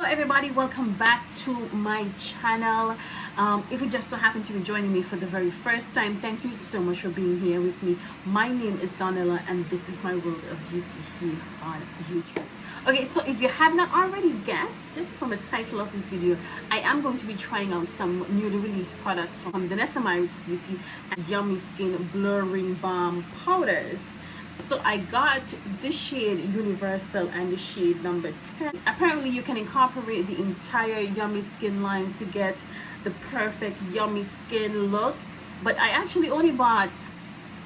Hello everybody, welcome back to my channel. If you just so happen to be joining me for the very first time, thank you so much for being here with me. My name is Donella and this is my world of beauty here on YouTube. Okay, so if you have not already guessed from the title of this video, I am going to be trying out some newly released products from Danessa Myricks Beauty and Yummy Skin Blurring Balm Powders. So I got the shade Universal and the shade number 10. Apparently you can incorporate the entire Yummy Skin line to get the perfect Yummy Skin look. But I actually only bought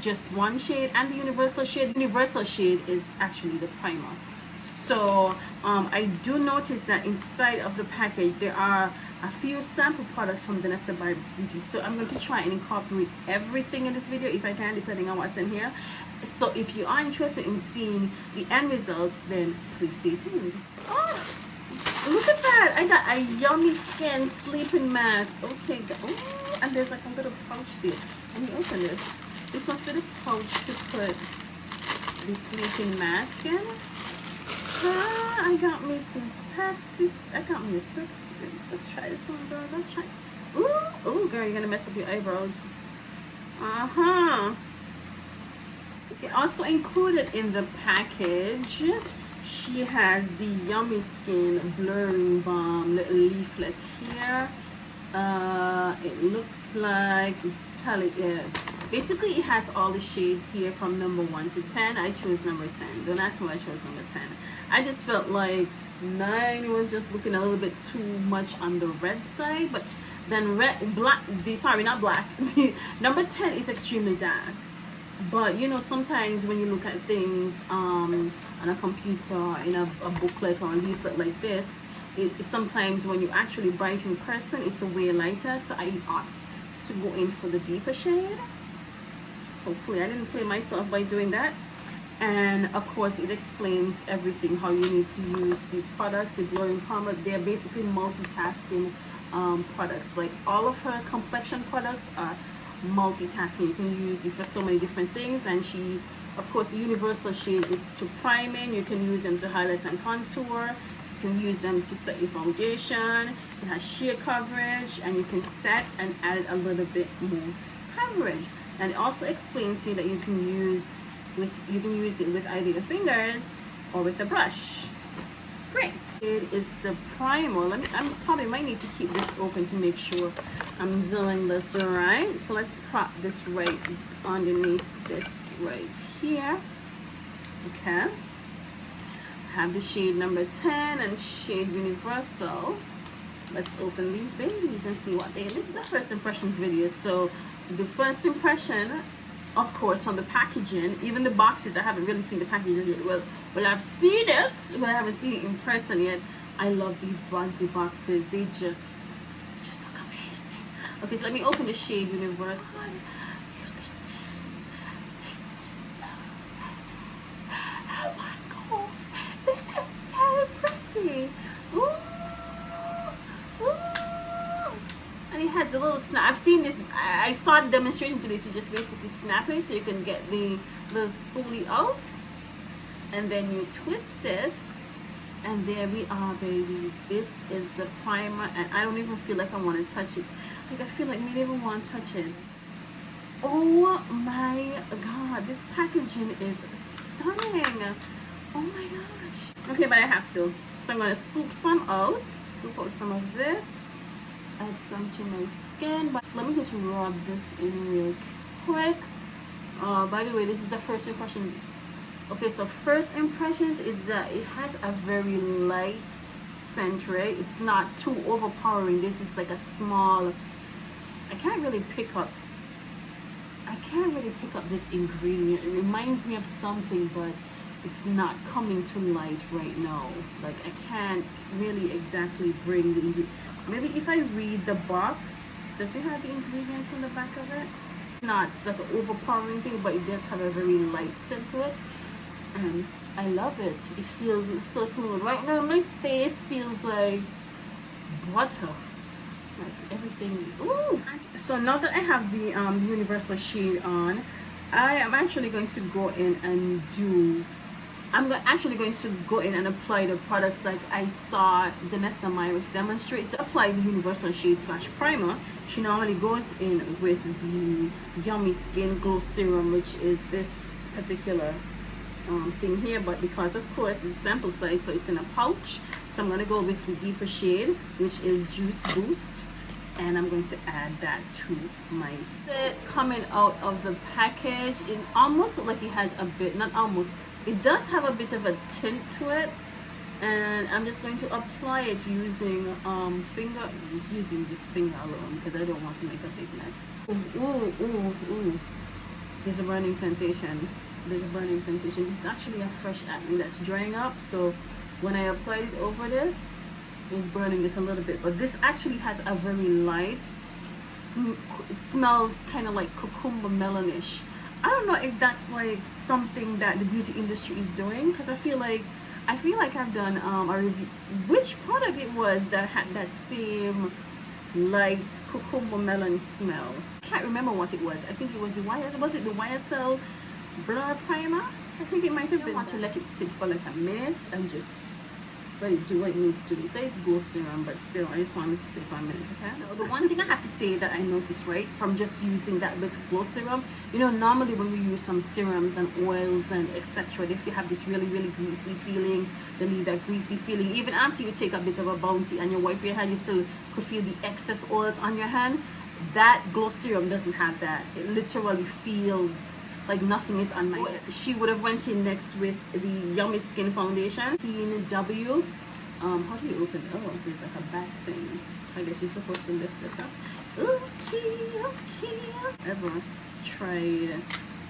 just one shade, and the Universal shade. The Universal shade is actually the primer. So I do notice that inside of the package there are a few sample products from Danessa Myricks Beauty. So I'm going to try and incorporate everything in this video if I can, depending on what's in here. So if you are interested in seeing the end results, then please stay tuned. Oh, look at that! I got a Yummy Skin sleeping mask. Okay, oh, and there's like a little pouch there. Let me open this. This must be the pouch to put the sleeping mask in. Ah, I got me some sexy. I got me a sexy. Let's just try this one, girl. Let's try. Ooh, ooh, girl, you're gonna mess up your eyebrows. Okay, also included in the package, she has the Yummy Skin Blurring Balm little leaflet here. It looks like basically it has all the shades here from number 1 to 10. I chose number 10. Don't ask me why I chose number 10. I just felt like 9 was just looking a little bit too much on the red side, but then not black. Number 10 is extremely dark. But you know, sometimes when you look at things on a computer, in a booklet or a leaflet like this, sometimes when you actually bright in person, it's a way lighter. So I opt to go in for the deeper shade. Hopefully I didn't play myself by doing that. And of course it explains everything, how you need to use the products, the blurring primer. They're basically multitasking products. Like all of her complexion products are multitasking. You can use these for so many different things. And she, of course, the Universal shade is to priming. You can use them to highlight and contour. You can use them to set your foundation. It has sheer coverage, and you can set and add a little bit more coverage. And it also explains to you that you can use it with either your fingers or with a brush. Great. It is the primer. I probably might need to keep this open to make sure I'm doing this right. So let's prop this right underneath this right here. Okay. I have the shade number 10 and shade Universal. Let's open these babies and see what they are. This is a first impressions video. So the first impression, of course, from the packaging, even the boxes, I haven't really seen the packages yet. Well, I've seen it, but I haven't seen it in person yet. I love these bronzy boxes. They just look amazing. Okay, so let me open the shade Universal. Look at this. This is so pretty. Oh my gosh. This is so pretty. Ooh. Ooh. And it has a little snap. I've seen this. I saw the demonstration today. So you just basically snap it so you can get the spoolie out. And then you twist it. And there we are, baby. This is the primer. And I don't even feel like I want to touch it. Like I feel like I don't even want to touch it. Oh my God. This packaging is stunning. Oh my gosh. Okay, but I have to. So I'm going to scoop some out. Scoop out some of this. Add some to my skin. So let me just rub this in real quick. By the way, this is the first impression. Okay, so first impressions is that it has a very light scent, right? It's not too overpowering. This is like a small, I can't really pick up this ingredient. It reminds me of something, but it's not coming to light right now. Like I can't really exactly bring the ingredient. Maybe if I read the box, does it have the ingredients on the back of it? Not like an overpowering thing, but it does have a very light scent to it. And I love it. It feels so smooth. Right now my face feels like butter. Like everything. Ooh. So now that I have the Universal shade on, I am actually going to go in and do actually going to go in and apply the products like I saw Danessa Myricks demonstrate. So apply the universal shade slash primer. She normally goes in with the Yummy Skin Glow Serum, which is this particular thing here, but because of course it's sample size, so it's in a pouch, so I'm going to go with the deeper shade, which is Juice Boost, and I'm going to add that to my set. Coming out of the package, it almost looks like it has a bit, not almost, it does have a bit of a tint to it, and I'm just going to apply it using just using this finger alone because I don't want to make a big mess. Ooh, there's a burning sensation. There's a burning sensation. This is actually a fresh acne that's drying up, so when I applied it over this, it was burning just a little bit, but this actually has a very light it smells kind of like cucumber melonish. I don't know if that's like something that the beauty industry is doing, because I feel like I've done a review which product it was that had that same light cucumber melon smell. I can't remember what it was. I think it was the YSL Blur Primer? I think it might have been. I want to let it sit for like a minute and just let it do what it needs to do. So it's Glow Serum, but still I just want it to sit for a minute, okay? Now, the one thing I have to say that I noticed, right, from just using that bit of Glow Serum, you know, normally when we use some serums and oils and etc., if you have this really greasy feeling, they leave that greasy feeling. Even after you take a bit of a Bounty and you wipe your hand, you still could feel the excess oils on your hand. That Glow Serum doesn't have that. It literally feels like nothing is on my head. She would have went in next with the Yummy Skin Foundation, W. How do you open it? Oh, there's like a back thing. I guess you're supposed to lift this up. Okay. Ever tried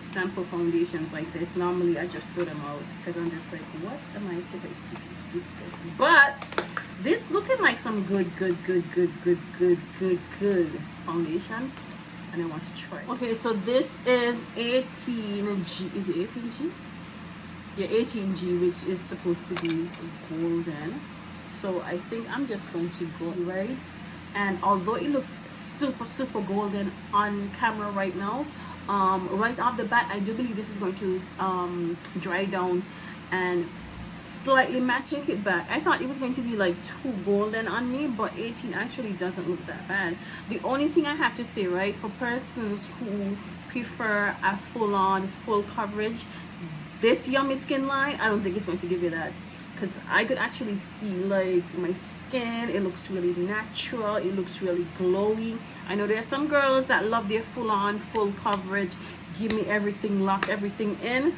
sample foundations like this? Normally I just put them out because I'm just like, what am I supposed to do with this? But this looking like some good foundation, and I want to try it. Okay, so this is 18G. Is it 18G? Yeah, 18G, which is supposed to be golden. So I think I'm just going to go right. And although it looks super golden on camera right now, right off the bat, I do believe this is going to dry down and slightly matching it back. I thought it was going to be like too golden on me, but 18 actually doesn't look that bad. The only thing I have to say, right, for persons who prefer a full coverage, this Yummy Skin line, I don't think it's going to give you that, because I could actually see like my skin, it looks really natural, it looks really glowy. I know there are some girls that love their full coverage, give me everything, lock everything in.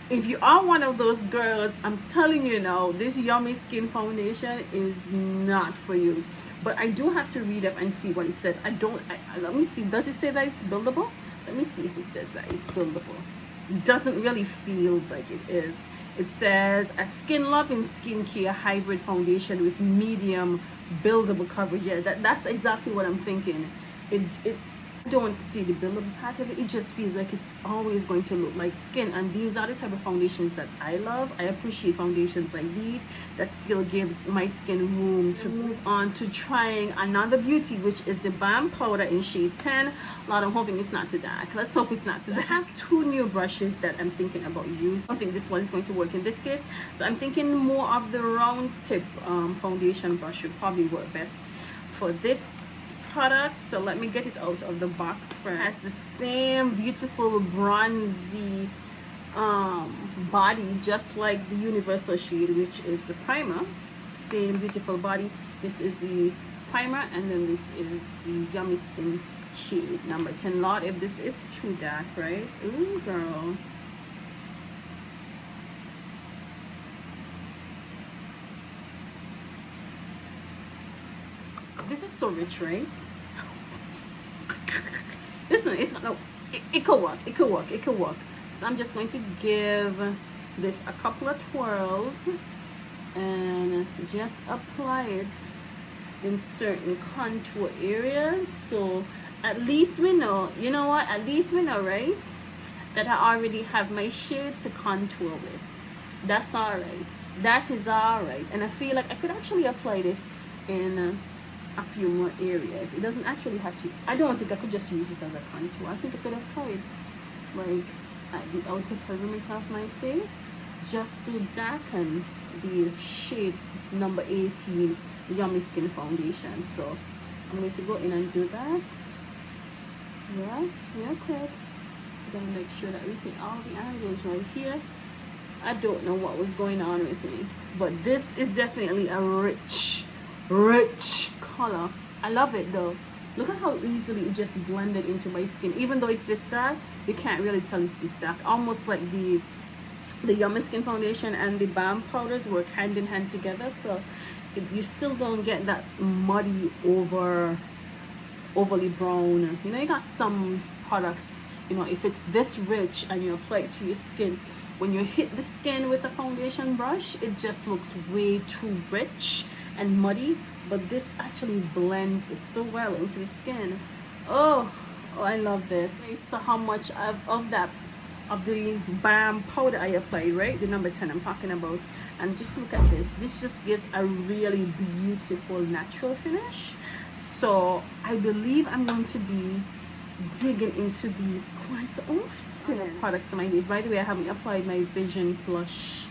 If you are one of those girls, I'm telling you now, this Yummy Skin Foundation is not for you. But I do have to read up and see what it says. Let me see, does it say that it's buildable? Let me see if it says that it's buildable. It doesn't really feel like it is. It says a skin loving skincare hybrid foundation with medium buildable coverage. Yeah, that's exactly what I'm thinking. I don't see the buildable part of it. It just feels like it's always going to look like skin, and these are the type of foundations that I love. I appreciate foundations like these that still gives my skin room to move on to trying another beauty, which is the Balm powder in shade 10. Lord, I'm hoping it's not too dark. Let's hope it's not too dark. I have two new brushes that I'm thinking about using. I don't think this one is going to work in this case, so I'm thinking more of the round tip foundation brush would probably work best for this product. So let me get it out of the box first. It has the same beautiful bronzy body, just like the universal shade, which is the primer. Same beautiful body. This is the primer, and then this is the Yummy Skin shade number 10. Lord, if this is too dark, right? Ooh, girl. This is so rich, right? Listen, it's no, it could work. So I'm just going to give this a couple of twirls and just apply it in certain contour areas. So at least we know, you know what? At least we know, right? That I already have my shade to contour with. That's all right. That is all right. And I feel like I could actually apply this in a few more areas. It doesn't actually have to. I don't think I could just use this as a contour. I think I could apply it like at the outer perimeter of my face. just to darken the shade number 18 Yummy Skin Foundation. So I'm going to go in and do that. Yes, real quick. I'm gonna make sure that we hit all the angles right here. I don't know what was going on with me, but this is definitely a rich color. I love it though. Look at how easily it just blended into my skin. Even though it's this dark, you can't really tell it's this dark. Almost like the Yummy Skin Foundation and the Balm powders work hand in hand together, so you still don't get that muddy overly brown. You know, you got some products, you know, if it's this rich and you apply it to your skin, when you hit the skin with a foundation brush, it just looks way too rich and muddy. But this actually blends so well into the skin. Oh, I love this. So how much of the Balm powder I applied, right? The number 10 I'm talking about. And just look at this. This just gives a really beautiful natural finish. So I believe I'm going to be digging into these quite often. Products to my days. By the way, I haven't applied my Vision Flush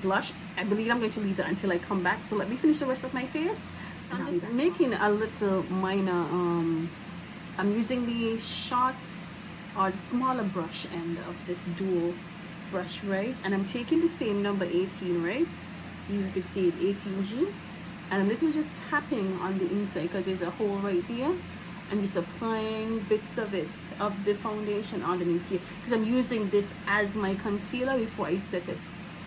blush. I believe I'm going to leave that until I come back. So let me finish the rest of my face. So I'm just making a little minor, I'm using the short or the smaller brush end of this dual brush, right? And I'm taking the same number 18, right? You can see it, 18G. And I'm just tapping on the inside because there's a hole right here. And just applying bits of it, of the foundation underneath here. Because I'm using this as my concealer before I set it.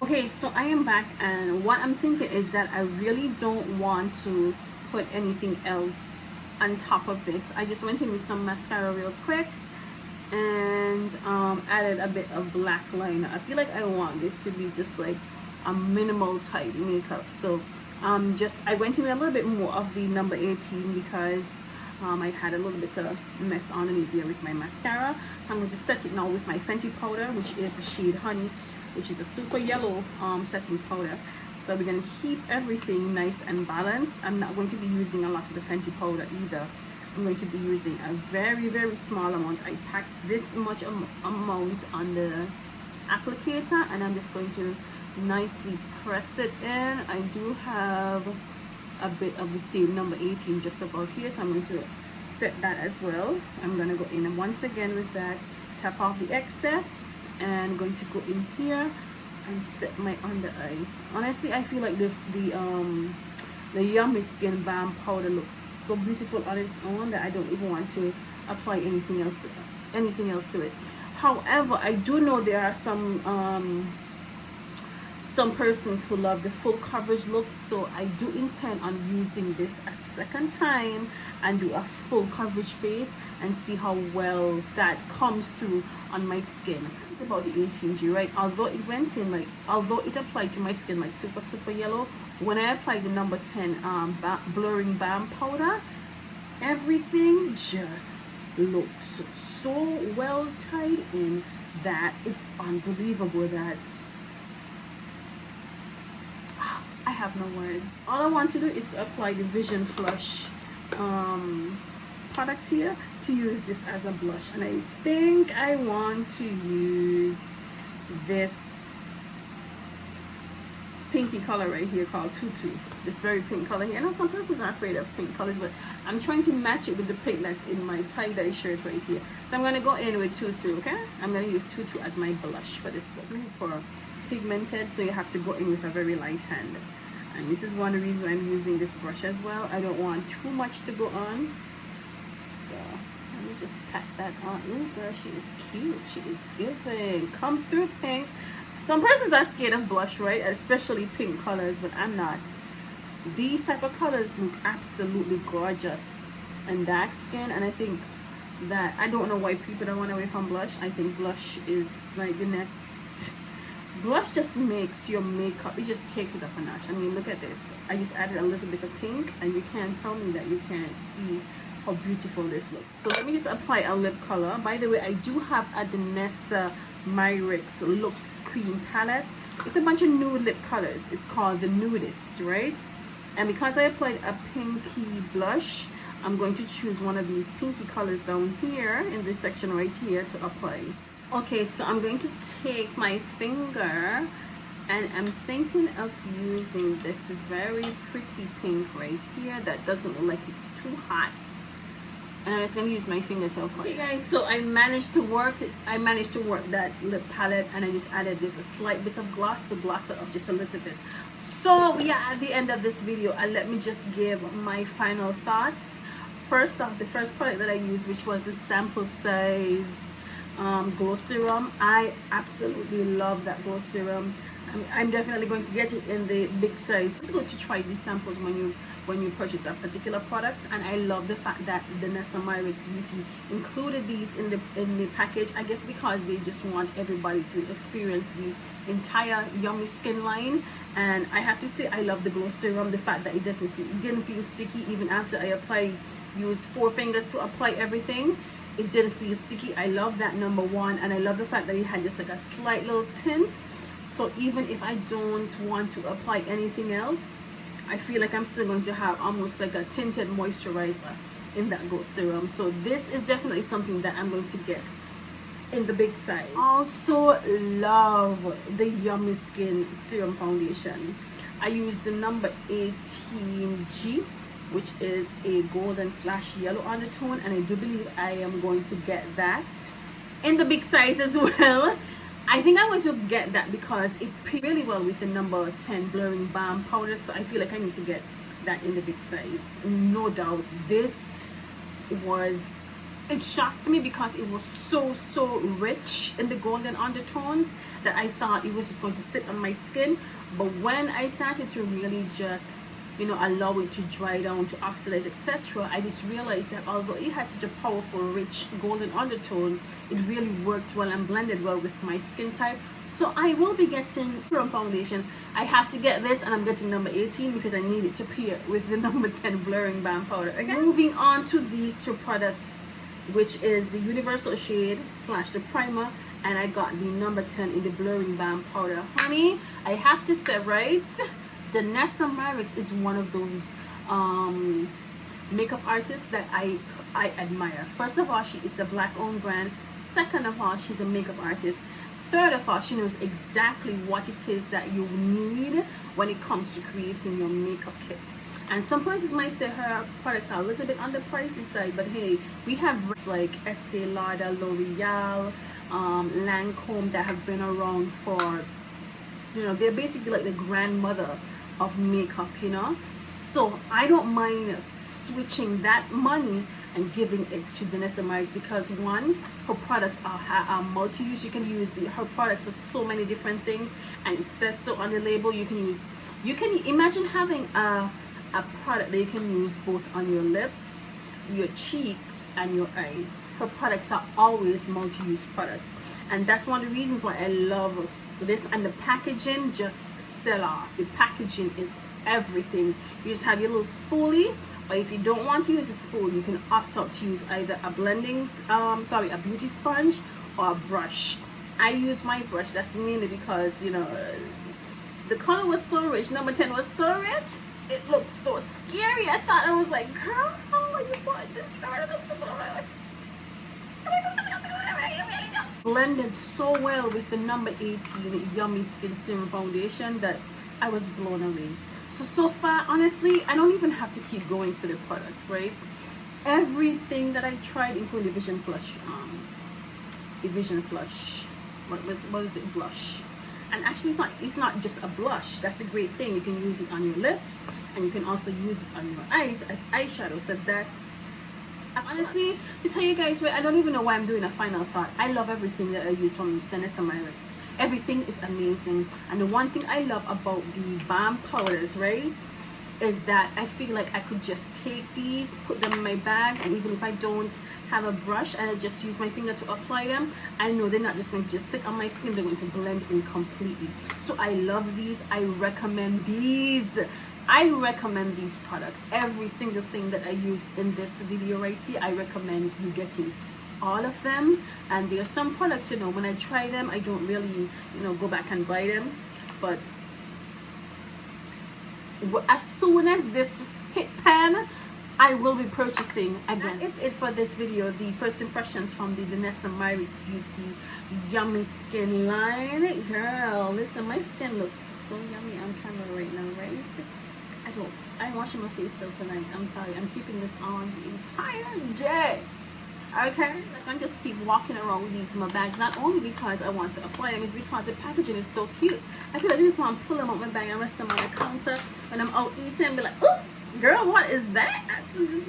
Okay, so I am back, and what I'm thinking is that I really don't want to put anything else on top of this. I just went in with some mascara real quick and added a bit of black liner. I feel like I want this to be just like a minimal type makeup. So I went in with a little bit more of the number 18 because I had a little bit of mess underneath there with my mascara. So I'm going to set it now with my Fenty powder, which is the shade Honey, which is a super yellow setting powder. So we're going to keep everything nice and balanced. I'm not going to be using a lot of the Fenty powder either. I'm going to be using a very small amount. I packed this much amount on the applicator, and I'm just going to nicely press it in. I do have a bit of the same number 18 just above here, so I'm going to set that as well. I'm going to go in once again with that, tap off the excess, and I'm going to go in here and set my under eye. Honestly, I feel like the Yummy Skin Balm powder looks so beautiful on its own that I don't even want to apply anything else to it. However, I do know there are some persons who love the full coverage look, so I do intend on using this a second time and do a full coverage face and see how well that comes through on my skin. This is about the 18G, right? Although it applied to my skin like super yellow, when I applied the number 10 blurring balm powder, everything just looks so well tied in that it's unbelievable. That I have no words. All I want to do is apply the Vision Flush products here to use this as a blush, and I think I want to use this pinky color right here called Tutu. This very pink color here. I know some persons are afraid of pink colors, but I'm trying to match it with the pink that's in my tie-dye shirt right here. So I'm going to go in with Tutu, okay? I'm going to use Tutu as my blush for this look. Super pigmented, so you have to go in with a very light hand. And this is one reason I'm using this brush as well. I don't want too much to go on. So let me just pat that on. Ooh, girl, she is cute. She is giving. Come through, pink. Some persons are scared of blush, right? Especially pink colors, but I'm not. These type of colors look absolutely gorgeous in dark skin, and I think that I don't know why people don't run away from blush. I think blush is like the next. Blush just makes your makeup, it just takes it up a notch. I mean, look at this. I just added a little bit of pink, and you can't tell me that you can't see how beautiful this looks. So let me just apply a lip color. By the way, I do have a Danessa Myricks Luxe cream palette. It's a bunch of nude lip colors. It's called the Nudest, right? And because I applied a pinky blush, I'm going to choose one of these pinky colors down here in this section right here to apply. Okay, so I'm going to take my finger and I'm thinking of using this very pretty pink right here that doesn't look like it's too hot. And I'm just gonna use my finger to apply. Okay guys, so I managed to work that lip palette, and I just added just a slight bit of gloss to gloss it up just a little bit. So we are at the end of this video, and let me just give my final thoughts. First off, the first product that I used, which was the sample size glow serum. I absolutely love that glow serum. I'm definitely going to get it in the big size. It's good to try these samples when you purchase a particular product, and I love the fact that Danessa Myricks Beauty included these in the package. I guess because they just want everybody to experience the entire Yummy Skin line. And I have to say, I love the glow serum. The fact that it didn't feel sticky even after I used 4 fingers to apply everything. It didn't feel sticky. I love that, number one, and I love the fact that it had just like a slight little tint. So even if I don't want to apply anything else, I feel like I'm still going to have almost like a tinted moisturizer in that glow serum. So this is definitely something that I'm going to get in the big size. Also love the Yummy Skin Serum Foundation. I used the number 18G, which is a golden/yellow undertone, and I do believe I am going to get that in the big size as well. I think I'm going to get that because it pairs really well with the number 10 blurring balm powder, so I feel like I need to get that in the big size. No doubt, this was, it shocked me because it was so rich in the golden undertones that I thought it was just going to sit on my skin. But when I started to really just, you know, allow it to dry down, to oxidize, etc., I just realized that although it had such a powerful, rich golden undertone, it really worked well and blended well with my skin type. So I will be getting Serum Foundation. I have to get this, and I'm getting number 18 because I need it to pair with the number 10 blurring balm powder. Okay, moving on to these 2 products, which is the universal shade / the primer, and I got the number 10 in the blurring balm powder. Honey, I have to say, right, Danessa Myricks is one of those makeup artists that I admire. First of all, she is a Black-owned brand. Second of all, she's a makeup artist. Third of all, she knows exactly what it is that you need when it comes to creating your makeup kits. And some places might say her products are a little bit on the pricey side, but hey, we have brands like Estee Lauder, L'Oreal, Lancome that have been around for, you know, they're basically like the grandmother of makeup, you know. So I don't mind switching that money and giving it to Danessa Myricks because, one, her products are multi-use. You can use her products for so many different things, and it says so on the label. You can imagine having a product that you can use both on your lips, your cheeks, and your eyes. Her products are always multi-use products, and that's one of the reasons why I love this. And the packaging just sell off. The packaging is everything. You just have your little spoolie, or if you don't want to use a spool, you can opt out to use either a a beauty sponge or a brush. I use my brush. That's mainly because, you know, the color was so rich. Number 10 was so rich. It looked so scary. I thought, I was like, girl, how are you putting this? Blended so well with the number 18 Yummy Skin Serum Foundation that I was blown away. So far, honestly, I don't even have to keep going for the products, right? Everything that I tried, including the Vision Flush, what was it, blush. And actually, it's not just a blush. That's a great thing. You can use it on your lips, and you can also use it on your eyes as eyeshadow. So that's, honestly, to tell you guys, I don't even know why I'm doing a final thought. I love everything that I use from Danessa Myricks. Everything is amazing. And the one thing I love about the balm powders, right, is that I feel like I could just take these, put them in my bag, and even if I don't have a brush and I just use my finger to apply them, I know they're not just going to just sit on my skin, they're going to blend in completely. So I love these. I recommend these. I recommend these products. Every single thing that I use in this video right here, I recommend you getting all of them. And there are some products, you know, when I try them, I don't really, you know, go back and buy them. But as soon as this hit pan, I will be purchasing again. That is it for this video. The first impressions from the Danessa Myricks Beauty Yummy Skin line. Girl, listen, my skin looks so yummy on camera right now, right? I'm washing my face till tonight. I'm sorry, I'm keeping this on the entire day. Okay, like I just keep walking around with these in my bags, not only because I want to apply them, it's because the packaging is so cute. I feel like I just want to pull them out my bag and rest them on the counter when I'm out eating and be like, oh, girl, what is that? This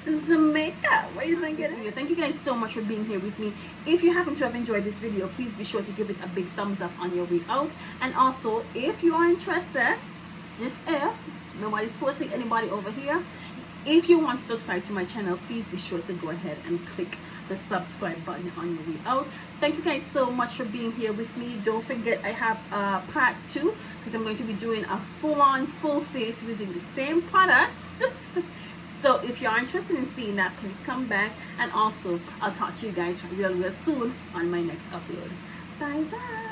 is some makeup. What do you think it is? Thank you guys so much for being here with me. If you happen to have enjoyed this video, please be sure to give it a big thumbs up on your way out. And also, if you are interested, just if, nobody's forcing anybody over here, if you want to subscribe to my channel, please be sure to go ahead and click the subscribe button on your way out. Thank you guys so much for being here with me. Don't forget, I have part 2 because I'm going to be doing a full-on full face using the same products. So if you're interested in seeing that, please come back. And also, I'll talk to you guys real soon on my next upload. Bye bye.